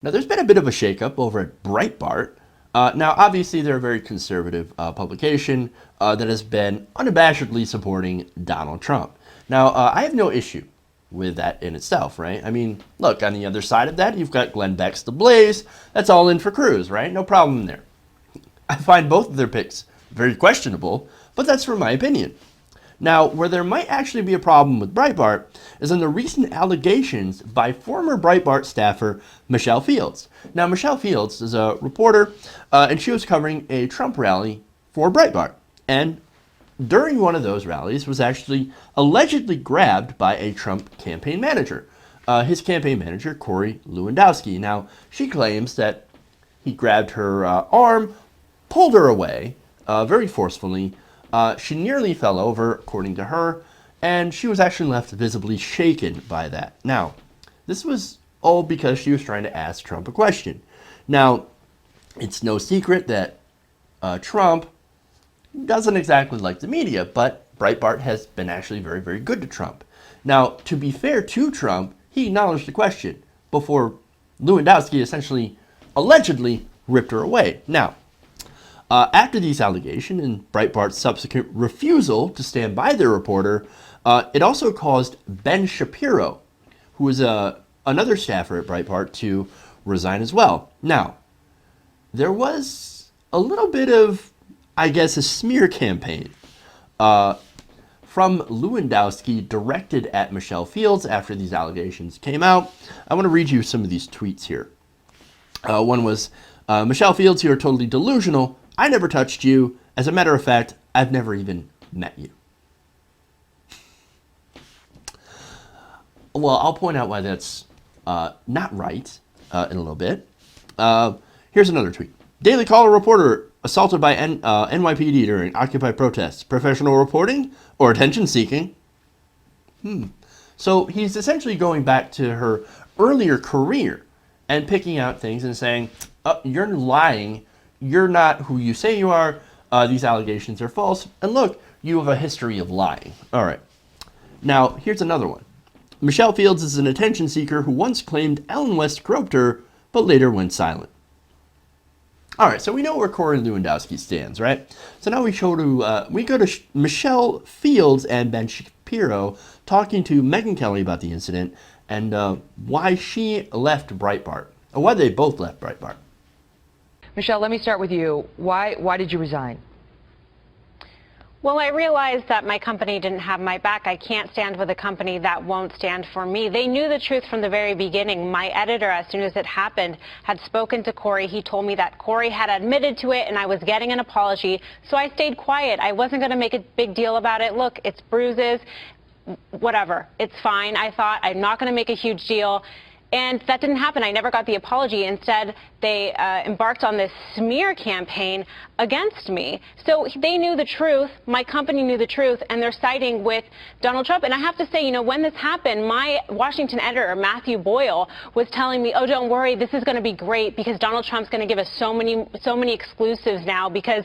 Now, there's been a bit of a shakeup over at Breitbart. Now, obviously, they're a very conservative publication that has been unabashedly supporting Donald Trump. Now, I have no issue with that in itself, right? I mean, look, on the other side of that, you've got Glenn Beck's The Blaze. That's all in for Cruz, right? No problem there. I find both of their picks very questionable, but that's for my opinion. Now, where there might actually be a problem with Breitbart is in the recent allegations by former Breitbart staffer Michelle Fields. Now, Michelle Fields is a reporter, and she was covering a Trump rally for Breitbart. And during one of those rallies was actually allegedly grabbed by a Trump campaign manager. His campaign manager, Corey Lewandowski. Now, she claims that he grabbed her arm, pulled her away very forcefully. She nearly fell over, according to her, and she was actually left visibly shaken by that. Now, this was all because she was trying to ask Trump a question. Now, it's no secret that Trump doesn't exactly like the media, but Breitbart has been actually very, very good to Trump. Now, to be fair to Trump, he acknowledged the question before Lewandowski essentially, allegedly, ripped her away. Now, after these allegations and Breitbart's subsequent refusal to stand by their reporter, it also caused Ben Shapiro, who was another staffer at Breitbart, to resign as well. Now, there was a little bit of, I guess, a smear campaign from Lewandowski directed at Michelle Fields after these allegations came out. I want to read you some of these tweets here. One was, Michelle Fields, you are totally delusional. I never touched you. As a matter of fact, I've never even met you. Well, I'll point out why that's not right in a little bit. Here's another tweet. Daily Caller reporter assaulted by NYPD during Occupy protests. Professional reporting or attention seeking? So he's essentially going back to her earlier career and picking out things and saying, you're lying. You're not who you say you are. These allegations are false. And look, you have a history of lying. All right. Now, here's another one. Michelle Fields is an attention seeker who once claimed Ellen West groped her, but later went silent. All right, so we know where Corey Lewandowski stands, right? So now we go to Michelle Fields and Ben Shapiro talking to Megyn Kelly about the incident and why she left Breitbart, or why they both left Breitbart. Michelle, let me start with you. Why did you resign? Well, I realized that my company didn't have my back. I can't stand with a company that won't stand for me. They knew the truth from the very beginning. My editor, as soon as it happened, had spoken to Corey. He told me that Corey had admitted to it and I was getting an apology. So I stayed quiet. I wasn't going to make a big deal about it. Look, it's bruises, whatever. It's fine. I thought I'm not going to make a huge deal. And that didn't happen. I never got the apology. Instead, they embarked on this smear campaign against me. So they knew the truth. My company knew the truth, and they're siding with Donald Trump. And I have to say, you know, when this happened, my Washington editor, Matthew Boyle, was telling me, oh, don't worry, this is going to be great because Donald Trump's going to give us so many exclusives now because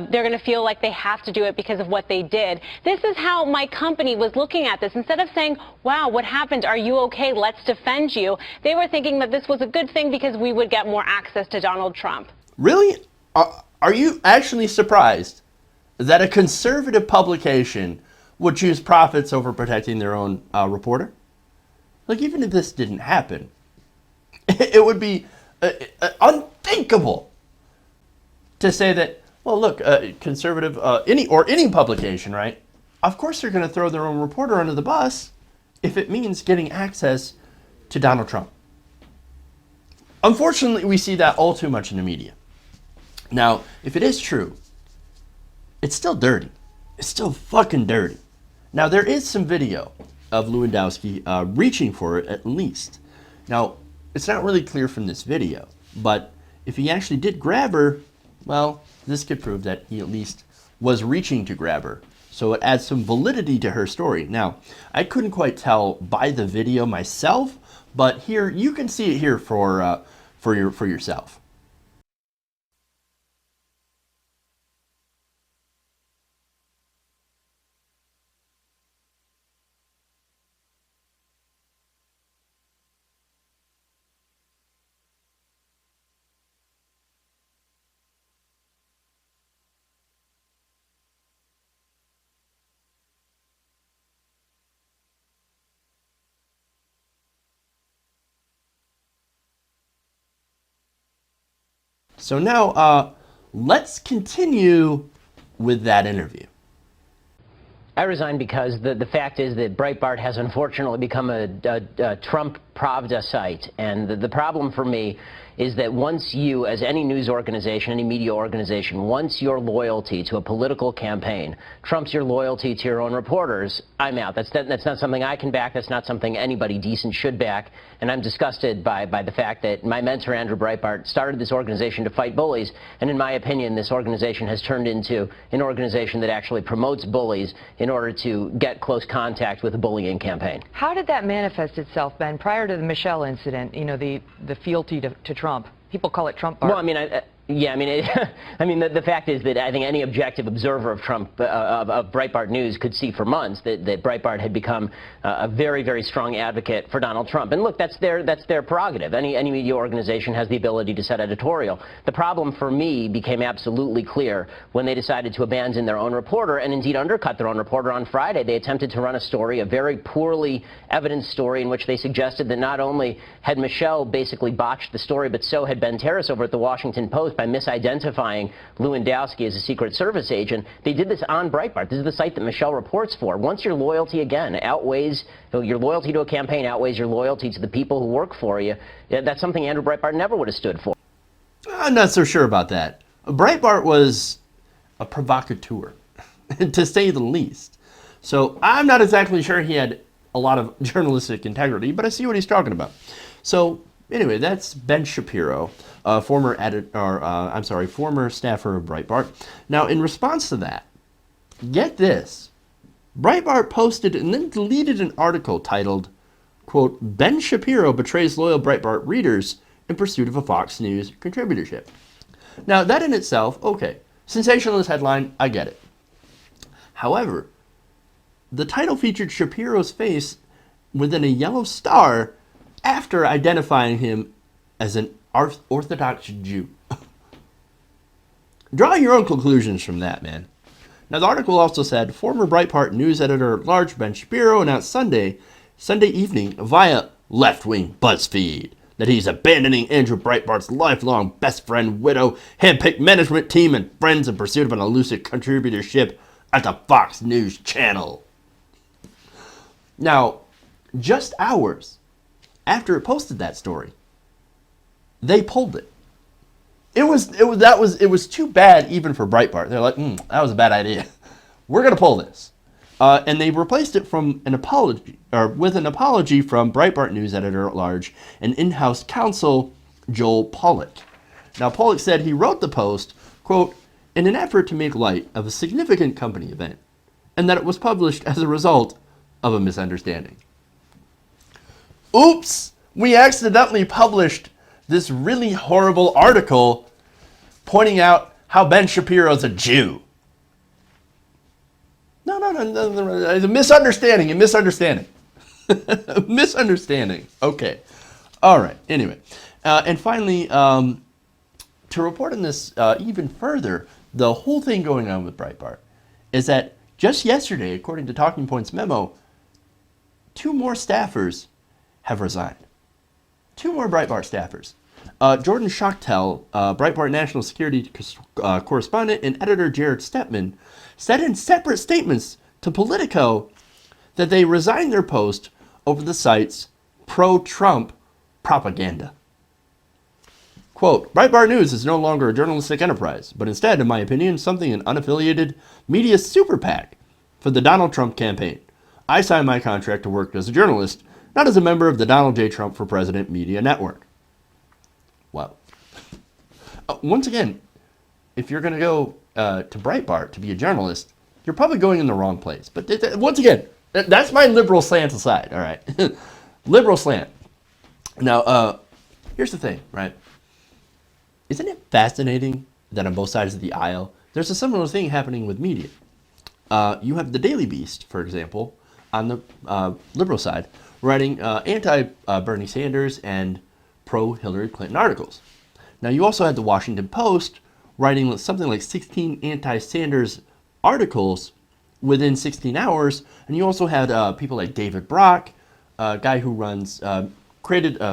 they're going to feel like they have to do it because of what they did. This is how my company was looking at this. Instead of saying, wow, what happened? Are you okay? Let's defend you. They were thinking that this was a good thing because we would get more access to Donald Trump. Really? Are you actually surprised that a conservative publication would choose profits over protecting their own reporter? Like, even if this didn't happen, it would be unthinkable to say that, well, look, conservative, any publication, right? Of course they're going to throw their own reporter under the bus if it means getting access to Donald Trump. Unfortunately, we see that all too much in the media. Now, if it is true, it's still dirty. It's still fucking dirty. Now, there is some video of Lewandowski reaching for it, at least. Now, it's not really clear from this video, but if he actually did grab her, well, this could prove that he at least was reaching to grab her. So it adds some validity to her story. Now, I couldn't quite tell by the video myself, but here you can see it here for yourself. So now let's continue with that interview. I resigned because the fact is that Breitbart has unfortunately become a Trump Pravda site. And the problem for me is that once you, as any news organization, any media organization, once your loyalty to a political campaign trumps your loyalty to your own reporters, I'm out. That's not something I can back. That's not something anybody decent should back. And I'm disgusted by the fact that my mentor, Andrew Breitbart, started this organization to fight bullies. And in my opinion, this organization has turned into an organization that actually promotes bullies in order to get close contact with a bullying campaign. How did that manifest itself, Ben, prior to the Michelle incident, you know, the fealty to Trump? People call it Trump art. Well, I mean, the fact is that I think any objective observer of Trump, of Breitbart News, could see for months that Breitbart had become a very, very strong advocate for Donald Trump. And look, that's their prerogative. Any media organization has the ability to set editorial. The problem for me became absolutely clear when they decided to abandon their own reporter and indeed undercut their own reporter on Friday. They attempted to run a story, a very poorly evidenced story, in which they suggested that not only had Michelle basically botched the story, but so had Ben Terrace over at the Washington Post by misidentifying Lewandowski as a Secret Service agent. They did this on Breitbart. This is the site that Michelle reports for. Once your loyalty, again, outweighs, your loyalty to a campaign outweighs your loyalty to the people who work for you, that's something Andrew Breitbart never would have stood for. I'm not so sure about that. Breitbart was a provocateur, to say the least. So I'm not exactly sure he had a lot of journalistic integrity, but I see what he's talking about. So anyway, that's Ben Shapiro, former staffer of Breitbart. Now, in response to that, get this. Breitbart posted and then deleted an article titled, quote, Ben Shapiro betrays loyal Breitbart readers in pursuit of a Fox News contributorship. Now, that in itself, okay, sensationalist headline, I get it. However, the title featured Shapiro's face within a yellow star after identifying him as an Orthodox Jew. Draw your own conclusions from that, man. Now, the article also said, former Breitbart news editor-at-large Ben Shapiro announced Sunday evening via left-wing BuzzFeed that he's abandoning Andrew Breitbart's lifelong best friend, widow, handpicked management team, and friends in pursuit of an elusive contributorship at the Fox News channel. Now, just hours after it posted that story, they pulled it. It was too bad even for Breitbart. They're like, that was a bad idea. We're gonna pull this, and they replaced it with an apology from Breitbart news editor-at-large and in-house counsel Joel Pollak. Now, Pollak said he wrote the post, quote, in an effort to make light of a significant company event, and that it was published as a result of a misunderstanding. Oops! We accidentally published this really horrible article pointing out how Ben Shapiro's a Jew. No. It's a misunderstanding. Misunderstanding. Okay. All right. Anyway. And finally, to report on this even further, the whole thing going on with Breitbart is that just yesterday, according to Talking Points memo, 2 more staffers have resigned. 2 more Breitbart staffers. Jordan Schachtel, Breitbart national security correspondent, and editor Jared Stepman said in separate statements to Politico that they resigned their post over the site's pro-Trump propaganda. Quote, Breitbart News is no longer a journalistic enterprise, but instead, in my opinion, something an unaffiliated media super PAC for the Donald Trump campaign. I signed my contract to work as a journalist, not as a member of the Donald J. Trump for President Media Network. Well, once again, if you're going to go to Breitbart to be a journalist, you're probably going in the wrong place. But once again, that's my liberal slant aside, all right? Liberal slant. Now, here's the thing, right? Isn't it fascinating that on both sides of the aisle, there's a similar thing happening with media? You have the Daily Beast, for example, on the liberal side, writing anti-Bernie Sanders and pro-Hillary Clinton articles. Now, you also had the Washington Post writing something like 16 anti-Sanders articles within 16 hours, and you also had people like David Brock, a guy who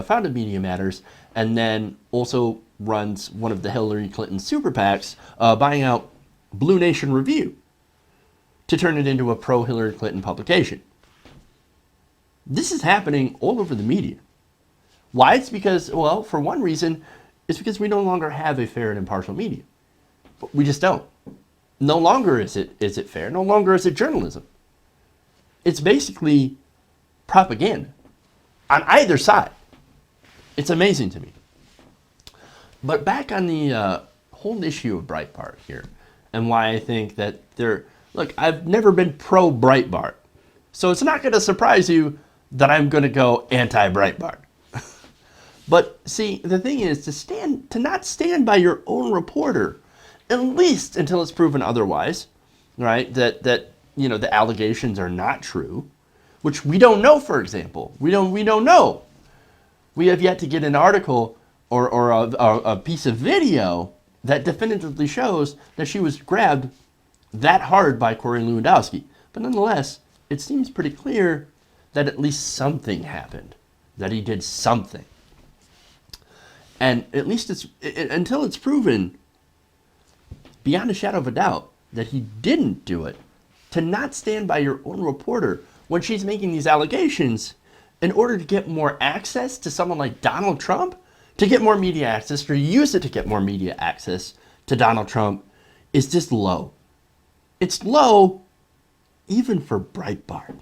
founded Media Matters, and then also runs one of the Hillary Clinton super PACs, buying out Blue Nation Review to turn it into a pro-Hillary Clinton publication. This is happening all over the media. Why? It's because, well, for one reason, it's because we no longer have a fair and impartial media. We just don't. No longer is it fair. No longer is it journalism. It's basically propaganda on either side. It's amazing to me. But back on the whole issue of Breitbart here, and why I think that look, I've never been pro-Breitbart, so it's not going to surprise you that I'm going to go anti-Breitbart. But see, the thing is to not stand by your own reporter, at least until it's proven otherwise, right? That the allegations are not true, which we don't know. For example, we don't know. We have yet to get an article or a piece of video that definitively shows that she was grabbed that hard by Corey Lewandowski. But nonetheless, it seems pretty clear that at least something happened, that he did something. And at least until it's proven beyond a shadow of a doubt that he didn't do it, to not stand by your own reporter when she's making these allegations in order to get more access to someone like Donald Trump, to get more media access, or use it to get more media access to Donald Trump, is just low. It's low even for Breitbart.